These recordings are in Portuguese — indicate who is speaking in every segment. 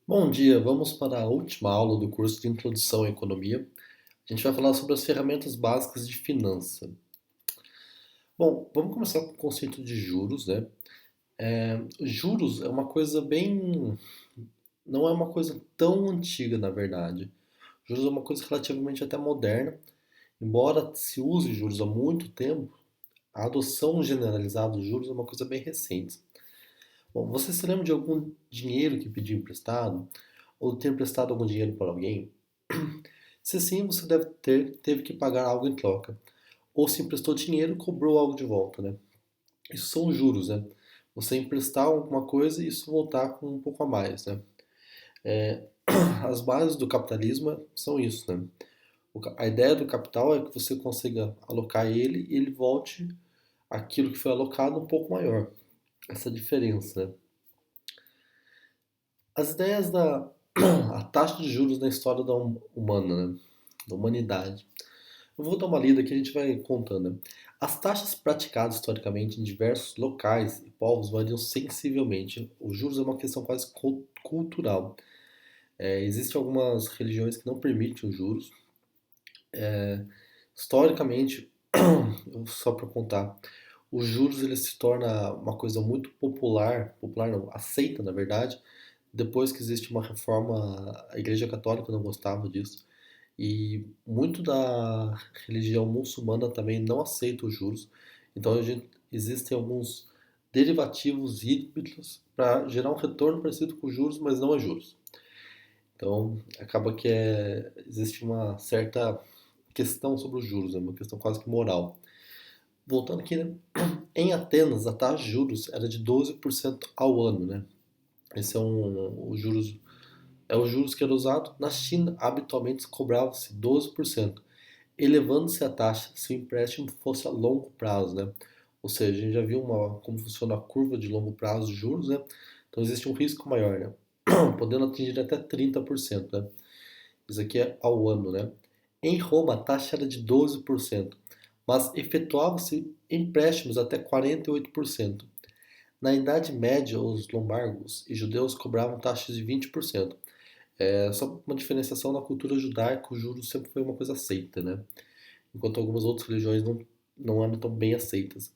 Speaker 1: Bom dia, vamos para a última aula do curso de Introdução à Economia. A gente vai falar sobre as ferramentas básicas de finança. Bom, vamos começar com o conceito de juros, né? Juros é uma coisa bem. Não é uma coisa tão antiga, na verdade. Juros é uma coisa relativamente até moderna. Embora se use juros há muito tempo, a adoção generalizada dos juros é uma coisa bem recente. Bom, você se lembra de algum dinheiro que pediu emprestado? Ou ter emprestado algum dinheiro para alguém? Se sim, você teve que pagar algo em troca. Ou se emprestou dinheiro, cobrou algo de volta, né? Isso são juros, né? Você emprestar alguma coisa e isso voltar com um pouco a mais, né? É, as bases do capitalismo são isso, né? A ideia do capital é que você consiga alocar ele e ele volte aquilo que foi alocado um pouco maior. Essa diferença, né? As ideias da a taxa de juros na história humana, né? Da humanidade. Eu vou dar uma lida aqui e a gente vai contando, né? As taxas praticadas historicamente em diversos locais e povos variam sensivelmente. Os juros é uma questão quase cultural. Existem algumas religiões que não permitem os juros. Historicamente, só para contar, os juros eles se torna uma coisa muito popular não, aceita na verdade, depois que existe uma reforma, a Igreja Católica não gostava disso. E muito da religião muçulmana também não aceita os juros. Então existem alguns derivativos híbridos para gerar um retorno parecido com juros, mas não é juros. Então acaba que existe uma certa questão sobre os juros, é uma questão quase que moral. Voltando aqui, né? Em Atenas, a taxa de juros era de 12% ao ano, né? Esse é os juros que era usado. Na China, habitualmente cobrava-se 12%, elevando-se a taxa se o empréstimo fosse a longo prazo, né? Ou seja, a gente já viu como funciona a curva de longo prazo de juros, né? Então existe um risco maior, né? Podendo atingir até 30%, né? Isso aqui é ao ano, né? Em Roma, a taxa era de 12%, mas efetuava-se empréstimos até 48%. Na Idade Média, os lombardos e judeus cobravam taxas de 20%. Só uma diferenciação na cultura judaica, o juros sempre foi uma coisa aceita, né? Enquanto algumas outras religiões não eram tão bem aceitas.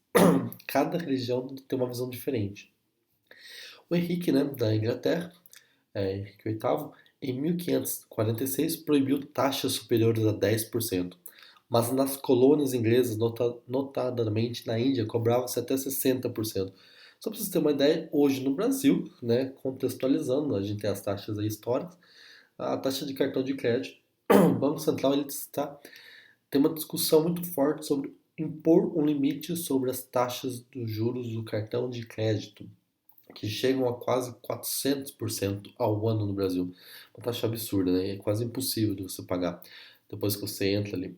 Speaker 1: Cada religião tem uma visão diferente. O Henrique, né, da Inglaterra, Henrique VIII, em 1546 proibiu taxas superiores a 10%, mas nas colônias inglesas, notadamente na Índia, cobrava-se até 60%. Só para vocês terem uma ideia, hoje no Brasil, né, contextualizando, a gente tem as taxas aí históricas, a taxa de cartão de crédito, o Banco Central ele tem uma discussão muito forte sobre impor um limite sobre as taxas dos juros do cartão de crédito, que chegam a quase 400% ao ano no Brasil. Uma taxa absurda, né? É quase impossível de você pagar depois que você entra ali.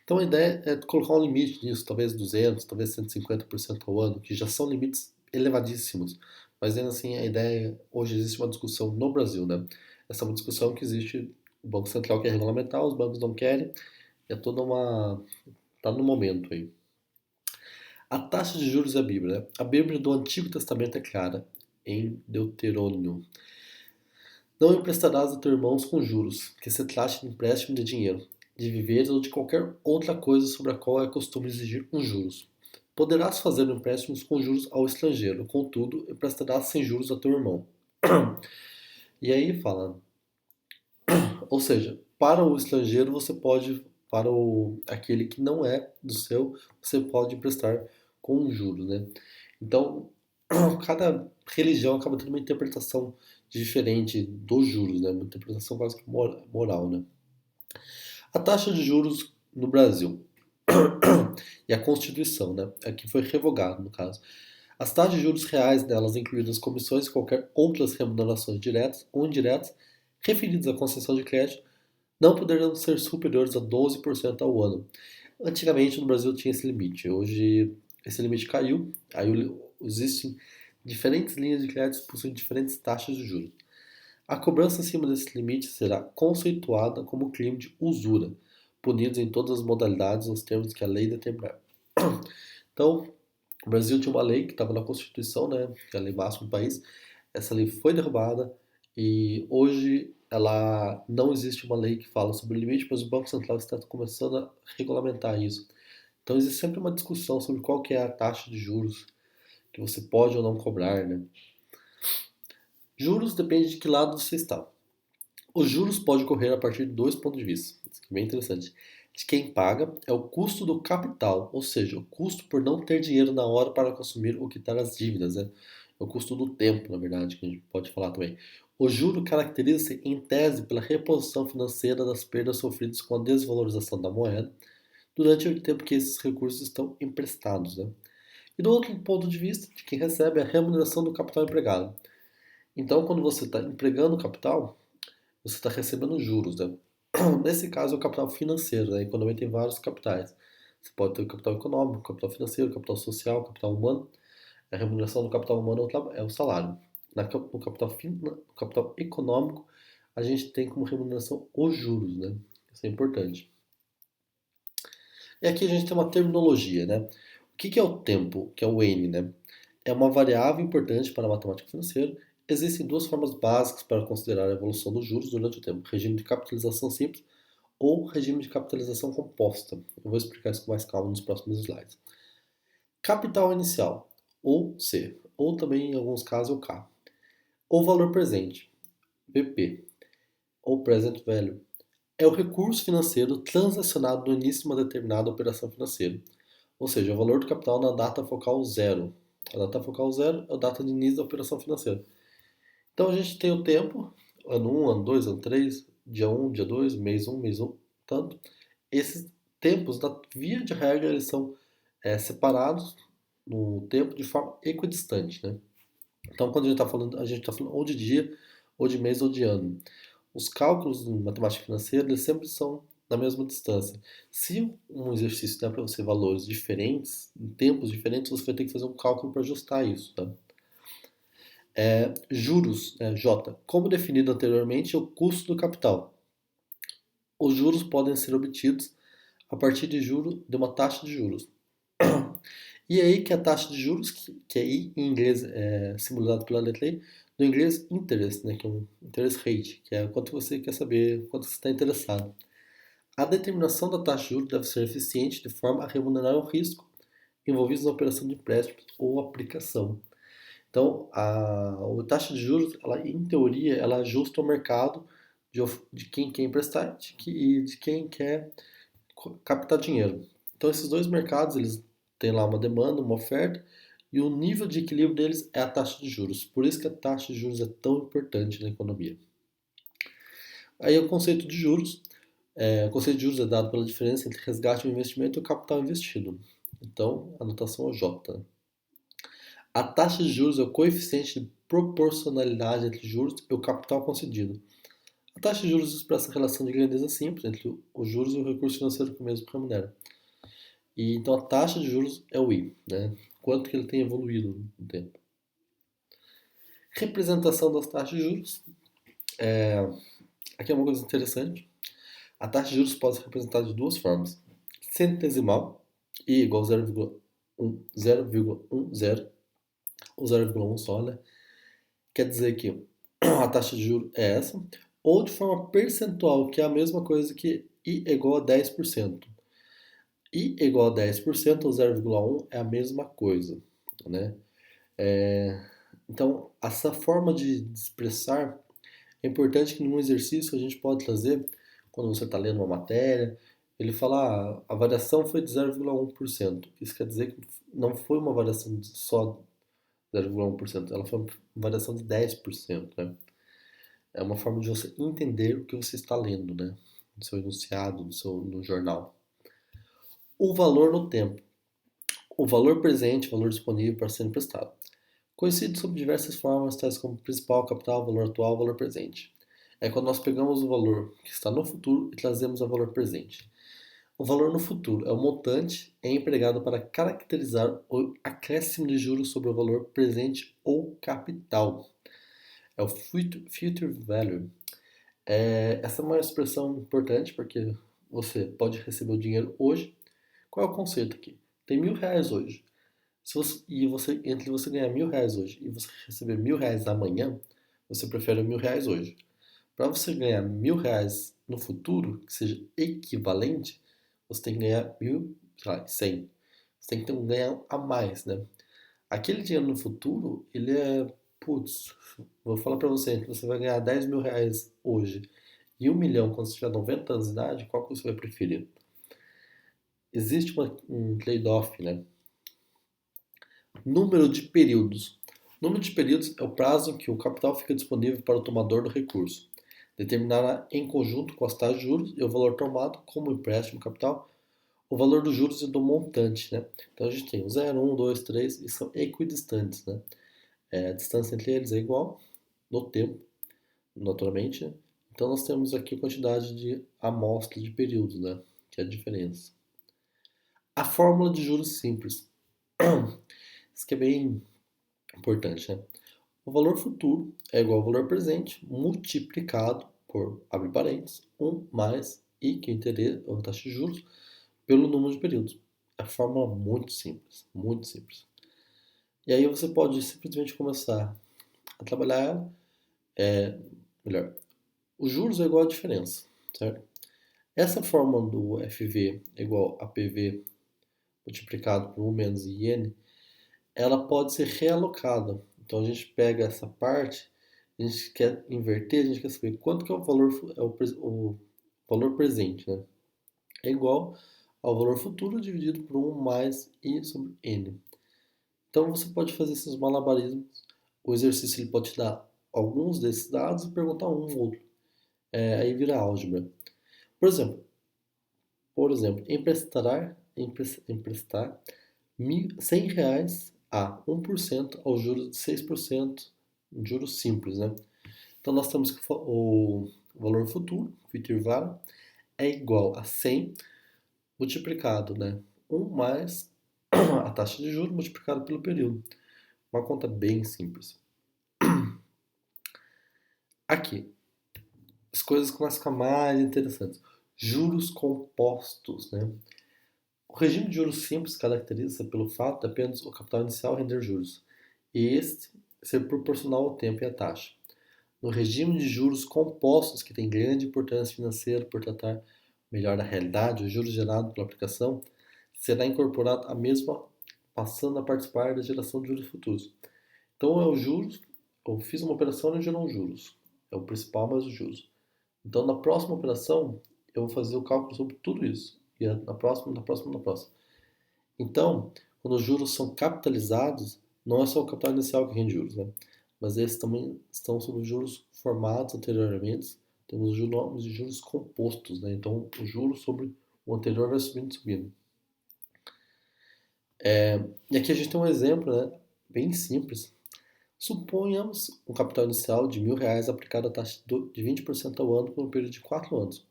Speaker 1: Então a ideia é colocar um limite nisso, talvez 200, talvez 150% ao ano, que já são limites elevadíssimos. Mas ainda assim, a ideia, hoje existe uma discussão no Brasil, né? Essa é uma discussão que existe, o Banco Central quer regulamentar, os bancos não querem, é toda uma. Tá no momento aí. A taxa de juros da Bíblia, né? A Bíblia do Antigo Testamento é clara, em Deuterônio. Não emprestarás a teu irmão com juros, que se trate de empréstimo de dinheiro, de viveres ou de qualquer outra coisa sobre a qual é costume exigir uns juros. Poderás fazer empréstimos com juros ao estrangeiro, contudo, emprestarás sem juros a teu irmão. E aí fala, ou seja, para o estrangeiro você pode, para aquele que não é do seu, você pode emprestar com juros, né? Então, cada religião acaba tendo uma interpretação diferente dos juros, né? Uma interpretação quase que moral, né? A taxa de juros no Brasil e a Constituição, né? Aqui foi revogado, no caso. As taxas de juros reais nelas, incluídas comissões e qualquer outras remunerações diretas ou indiretas referidas à concessão de crédito, não poderão ser superiores a 12% ao ano. Antigamente no Brasil tinha esse limite, hoje esse limite caiu, aí existem diferentes linhas de crédito que possuem diferentes taxas de juros. A cobrança acima desse limite será conceituada como crime de usura, punidos em todas as modalidades nos termos que a lei determinar. Então, o Brasil tinha uma lei que estava na Constituição, né, que é a lei máxima do país. Essa lei foi derrubada E hoje ela não existe uma lei que fala sobre o limite, mas o Banco Central está começando a regulamentar isso. Então existe sempre uma discussão sobre qual que é a taxa de juros que você pode ou não cobrar, né? Juros depende de que lado você está. Os juros podem ocorrer a partir de dois pontos de vista. Isso aqui é bem interessante. De quem paga é o custo do capital, ou seja, o custo por não ter dinheiro na hora para consumir ou quitar as dívidas, né? É o custo do tempo, na verdade, que a gente pode falar também. O juro caracteriza-se, em tese, pela reposição financeira das perdas sofridas com a desvalorização da moeda durante o tempo que esses recursos estão emprestados, né? E do outro ponto de vista, de quem recebe, é a remuneração do capital empregado. Então, quando você está empregando capital, você está recebendo juros, né? Nesse caso, é o capital financeiro, né? A economia tem vários capitais. Você pode ter o capital econômico, capital financeiro, capital social, capital humano. A remuneração do capital humano é o salário. No capital econômico, a gente tem como remuneração os juros, né? Isso é importante. E aqui a gente tem uma terminologia, né? O que é o tempo, que é o N, né? É uma variável importante para a matemática financeira. Existem duas formas básicas para considerar a evolução dos juros durante o tempo: regime de capitalização simples ou regime de capitalização composta. Eu vou explicar isso com mais calma nos próximos slides. Capital inicial, ou C, ou também em alguns casos o K. O valor presente, VP, ou present value, é o recurso financeiro transacionado no início de uma determinada operação financeira, ou seja, o valor do capital na data focal zero. A data focal zero é a data de início da operação financeira. Então a gente tem o tempo, ano 1, ano 2, ano 3, dia 1, dia 2, mês 1, tanto. Esses tempos, via de regra, eles são separados no tempo de forma equidistante, né? Então quando a gente está falando ou de dia, ou de mês, ou de ano. Os cálculos em matemática financeira, eles sempre são na mesma distância. Se um exercício dá para você valores diferentes, em tempos diferentes, você vai ter que fazer um cálculo para ajustar isso, tá? Juros, J, como definido anteriormente, é o custo do capital. Os juros podem ser obtidos a partir de uma taxa de juros. E é aí que a taxa de juros, que é I em inglês é simulado pela letra I, no inglês interest, né, que é um interest rate, que é quanto você quer saber, quanto você está interessado. A determinação da taxa de juros deve ser eficiente de forma a remunerar o risco envolvido na operação de empréstimo ou aplicação. Então, a taxa de juros, ela, em teoria, ela ajusta o mercado de quem quer emprestar e de quem quer captar dinheiro. Então, esses dois mercados, eles têm lá uma demanda, uma oferta, e o nível de equilíbrio deles é a taxa de juros. Por isso que a taxa de juros é tão importante na economia. Aí o conceito de juros. O conceito de juros é dado pela diferença entre resgate do investimento e o capital investido. Então, a anotação é J. A taxa de juros é o coeficiente de proporcionalidade entre juros e o capital concedido. A taxa de juros expressa a relação de grandeza simples entre os juros e o recurso financeiro que o mesmo remunera. E então a taxa de juros é o I, né? Quanto que ele tem evoluído no tempo. Representação das taxas de juros. Aqui é uma coisa interessante. A taxa de juros pode ser representada de duas formas: centesimal, I igual a 0,10, ou 0,1 só, né? Quer dizer que a taxa de juros é essa, ou de forma percentual, que é a mesma coisa que I igual a 10%. I igual a 10% ou 0,1 é a mesma coisa, né? Então, essa forma de expressar é importante que num exercício a gente pode trazer, quando você está lendo uma matéria, ele fala, a variação foi de 0,1%. Isso quer dizer que não foi uma variação de só 0,1%, ela foi uma variação de 10%, né? É uma forma de você entender o que você está lendo, né? No seu enunciado, no jornal. O valor no tempo. O valor presente, o valor disponível para ser emprestado. Conhecido sob diversas formas, tais como principal, capital, valor atual, valor presente. É quando nós pegamos o valor que está no futuro e trazemos ao valor presente. O valor no futuro é o montante empregado para caracterizar o acréscimo de juros sobre o valor presente ou capital. É o future value. Essa é uma expressão importante porque você pode receber o dinheiro hoje. Qual é o conceito aqui? Tem R$ 1.000 hoje. Se você, entre você ganhar R$ 1.000 hoje e você receber R$ 1.000 amanhã, você prefere R$ 1.000 hoje. Para você ganhar R$ 1.000 no futuro, que seja equivalente, você tem que ganhar mil, sei lá, 100. Você tem que ter um ganho a mais, né? Aquele dinheiro no futuro, ele é, putz, vou falar para você, que você vai ganhar R$ 10.000 hoje e 1 milhão quando você tiver 90 anos de idade, qual que você vai preferir? Existe um trade-off, né? Número de períodos. Número de períodos é o prazo em que o capital fica disponível para o tomador do recurso. Determinará em conjunto com as taxas de juros e o valor tomado como empréstimo capital, o valor dos juros e do montante, né? Então a gente tem o 0, 1, 2, 3 e são equidistantes, né? A distância entre eles é igual no tempo, naturalmente, né? Então nós temos aqui a quantidade de amostra de períodos, né? Que é a diferença. A fórmula de juros simples. Isso que é bem importante, né? O valor futuro é igual ao valor presente multiplicado por, abre parênteses, 1 mais I, que é o interesse, ou a taxa de juros, pelo número de períodos. É uma fórmula muito simples, muito simples. E aí você pode simplesmente começar a trabalhar, melhor, os juros é igual à diferença, certo? Essa fórmula do FV é igual a PV multiplicado por 1 menos IN, ela pode ser realocada. Então a gente pega essa parte, a gente quer inverter, a gente quer saber quanto que é o valor, o valor presente, né? É igual ao valor futuro dividido por 1 mais I sobre N. Então você pode fazer esses malabarismos. O exercício ele pode te dar alguns desses dados e perguntar um ou outro. Aí vira álgebra. Por exemplo, emprestar R$ 100 a 1% aos juros de 6%, juros simples, né? Então nós temos que o valor futuro, o intervalo, é igual a 100 multiplicado, né? 1 mais a taxa de juros multiplicado pelo período. Uma conta bem simples. Aqui, as coisas começam a ficar mais interessantes. Juros compostos, né? O regime de juros simples caracteriza-se pelo fato de apenas o capital inicial render juros, e este ser proporcional ao tempo e à taxa. No regime de juros compostos, que tem grande importância financeira por tratar melhor da realidade, o juros gerado pela aplicação será incorporado a mesma, passando a participar da geração de juros futuros. Então é os juros, eu fiz uma operação e gerou juros. É o principal mais os juros. Então na próxima operação eu vou fazer o cálculo sobre tudo isso. E na próxima, na próxima, na próxima. Então, quando os juros são capitalizados, não é só o capital inicial que rende juros, né? Mas esses também estão sobre os juros formados anteriormente. Temos os nomes de juros compostos, né? Então, o juros sobre o anterior vai subindo, subindo. E aqui a gente tem um exemplo, né? Bem simples. Suponhamos um capital inicial de R$ 1.000 aplicado a taxa de 20% ao ano por um período de 4 anos.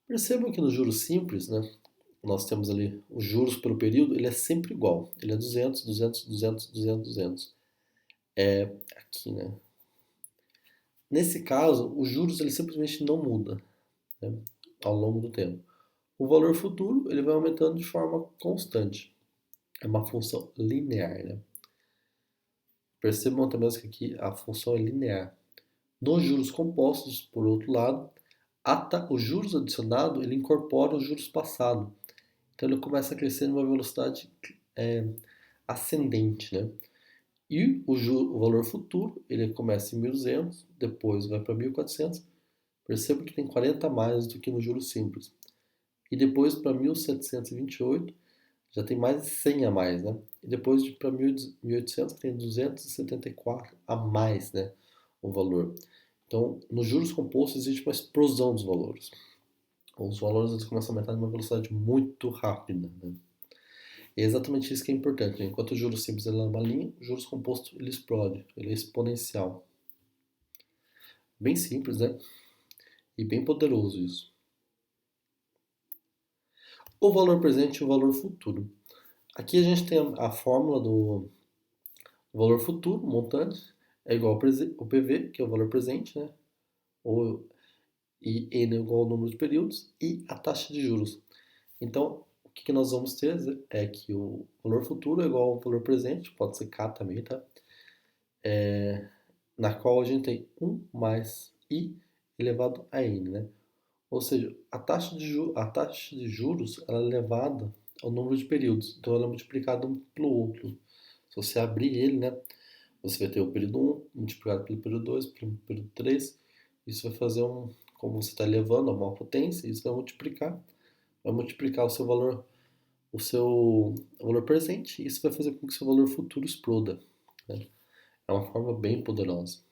Speaker 1: Percebam que nos juros simples, né, nós temos ali os juros pelo período, ele é sempre igual. Ele é 200, 200, 200, 200, 200. Aqui, né? Nesse caso, os juros ele simplesmente não muda, né, ao longo do tempo. O valor futuro ele vai aumentando de forma constante. É uma função linear, né? Percebam também que aqui a função é linear. Nos juros compostos, por outro lado, os juros adicionados ele incorpora os juros passados. Então ele começa a crescer numa velocidade ascendente, né? E o valor futuro, ele começa em 1.200, depois vai para 1.400. Perceba que tem 40 a mais do que no juros simples. E depois para 1.728, já tem mais de 100 a mais, né? E depois para 1.800 tem 274 a mais, né? O valor. Então, nos juros compostos existe uma explosão dos valores. Os valores eles começam a aumentar numa velocidade muito rápida, né? E é exatamente isso que é importante, né? Enquanto o juros simples ele é uma linha, o juros composto ele explode, ele é exponencial. Bem simples, né? E bem poderoso isso. O valor presente e o valor futuro. Aqui a gente tem a fórmula do valor futuro, montante, é igual ao PV, que é o valor presente, né? E N é igual ao número de períodos, e a taxa de juros. Então, o que nós vamos ter é que o valor futuro é igual ao valor presente, pode ser K também, tá? na qual a gente tem um mais i elevado a n, né? Ou seja, a taxa de juros ela é elevada ao número de períodos, então ela é multiplicada um pelo outro. Se você abrir ele, né, você vai ter o período um multiplicado pelo período 2 pelo período 3. Isso vai fazer como você está elevando a uma potência, isso vai multiplicar o seu valor, o valor presente, e isso vai fazer com que o seu valor futuro exploda, né? É uma forma bem poderosa.